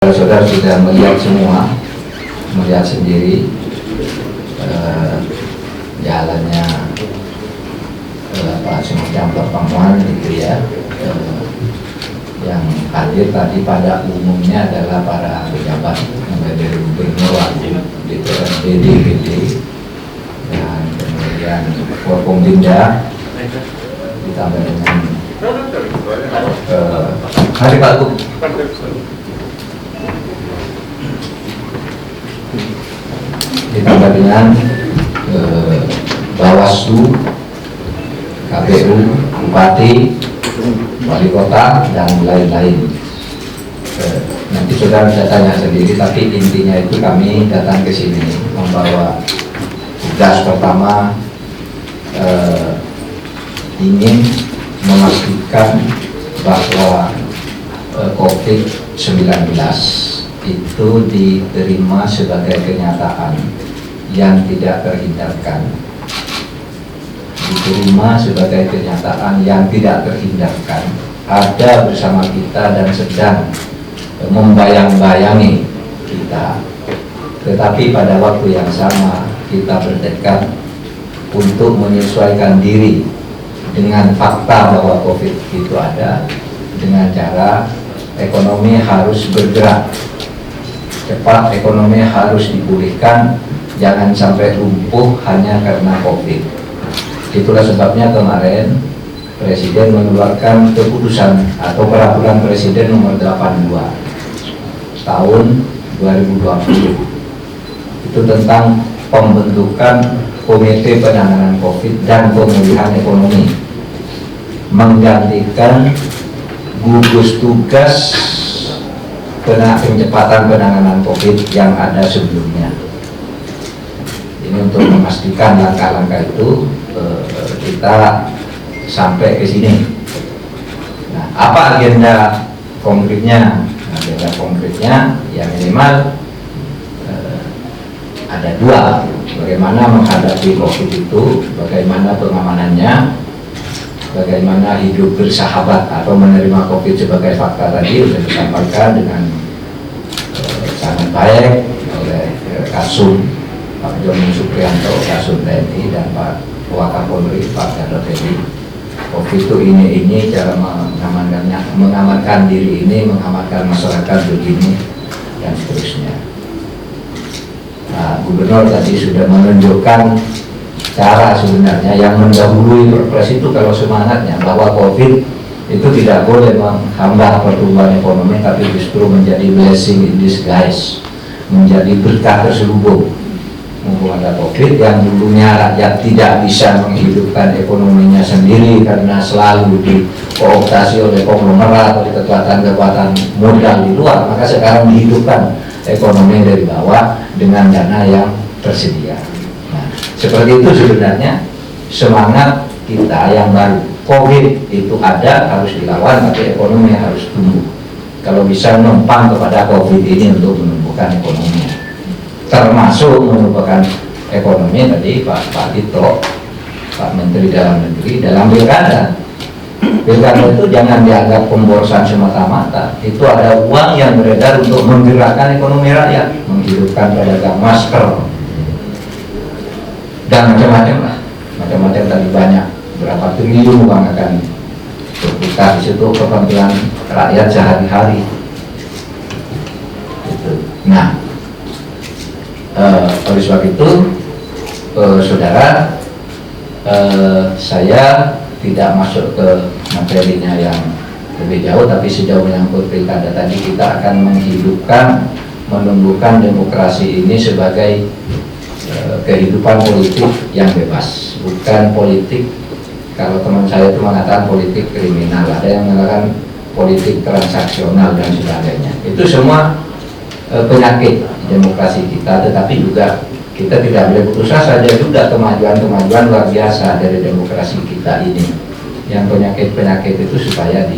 Saudara sudah melihat semua, melihat sendiri jalannya semacam pertemuan gitu ya. Yang hadir tadi pada umumnya adalah para pejabat mulai dari gubernur, DPRD, DPD, dan kemudian Forkompimda ditambah dengan hari Pak Gub. Ditambah dengan Bawaslu, KPU, Bupati, Wali Kota, dan lain-lain. Nanti saudara bisa tanya sendiri, tapi intinya itu kami datang ke sini membawa tugas pertama, ingin memastikan bahwa COVID-19 itu diterima sebagai kenyataan yang tidak terhindarkan, diterima sebagai kenyataan yang tidak terhindarkan, ada bersama kita dan sedang membayang-bayangi kita. Tetapi pada waktu yang sama kita bertekad untuk menyesuaikan diri dengan fakta bahwa COVID itu ada, dengan cara ekonomi harus bergerak cepat, ekonomi harus dipulihkan, jangan sampai lumpuh hanya karena COVID. Itulah sebabnya kemarin Presiden mengeluarkan keputusan atau peraturan Presiden nomor 82 tahun 2020 itu tentang pembentukan Komite Penanganan COVID dan Pemulihan Ekonomi, menggantikan gugus tugas percepatan penanganan COVID yang ada sebelumnya. Ini untuk memastikan langkah-langkah itu kita sampai ke sini. Nah, apa agenda konkretnya? Agenda konkretnya ya minimal ada dua: bagaimana menghadapi COVID itu, bagaimana pengamanannya, bagaimana hidup bersahabat atau menerima COVID sebagai fakta tadi sudah disampaikan dengan sangat baik oleh Kasum Pak Joni Suprianto, Kasum TNI, dan Pak Wakapolri Pak Gatot Hedi. COVID itu ini cara mengamankan diri ini, mengamankan masyarakat begini dan seterusnya. Nah, Gubernur tadi sudah menunjukkan cara sebenarnya yang mendahului Perpres itu, kalau semangatnya bahwa COVID itu tidak boleh menghambat pertumbuhan ekonomi, tapi justru menjadi blessing in disguise, menjadi berkah terselubung. Mumpung ada COVID, yang dulunya rakyat tidak bisa menghidupkan ekonominya sendiri karena selalu dikooptasi oleh konglomerat atau kekuatan-kekuatan modal di luar, maka sekarang dihidupkan ekonomi dari bawah dengan dana yang tersedia. Seperti itu sebenarnya semangat kita yang baru. COVID itu ada, harus dilawan, tapi ekonomi harus tumbuh. Kalau bisa numpang kepada COVID ini untuk menumbuhkan ekonominya, termasuk menumbuhkan ekonomi tadi Pak Tito, Pak Menteri Dalam Negeri, dalam pilkada. Pilkada itu jangan dianggap pemborosan semata-mata. Itu ada uang yang beredar untuk menggerakkan ekonomi rakyat, menghidupkan pedagang masker, dan macam-macam lah, macam-macam tadi banyak, berapa triliun uang akan berputar di situ kepentingan rakyat sehari-hari. Gitu. Nah, oleh sebab itu, saudara, saya tidak masuk ke materinya yang lebih jauh, tapi sejauh menyangkut pilkada tadi, kita akan menghidupkan, menumbuhkan demokrasi ini sebagai kehidupan politik yang bebas, bukan politik, kalau teman saya itu mengatakan politik kriminal, ada yang mengatakan politik transaksional dan sebagainya. Itu semua penyakit demokrasi kita, tetapi juga kita tidak boleh putus asa. Saja juga kemajuan-kemajuan luar biasa dari demokrasi kita ini, yang penyakit-penyakit itu supaya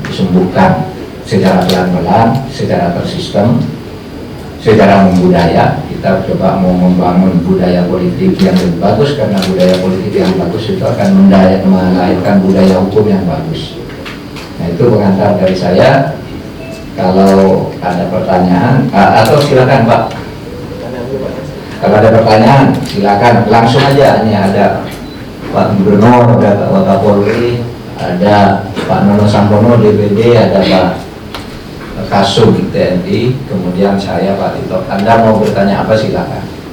disembuhkan secara pelan-pelan, secara tersistem, secara membudaya. Kita coba mau membangun budaya politik yang lebih bagus, karena budaya politik yang bagus itu akan melahirkan budaya hukum yang bagus. Nah, itu pengantar dari saya. Kalau ada pertanyaan, atau silakan Pak. Kalau ada pertanyaan, silakan langsung aja. Ini ada Pak Gubernur, ada Pak Wakapolri, ada Pak Nono Sampono DPD, ada Pak Kasum TNI, kemudian saya Pak Tito. Anda mau bertanya apa silakan.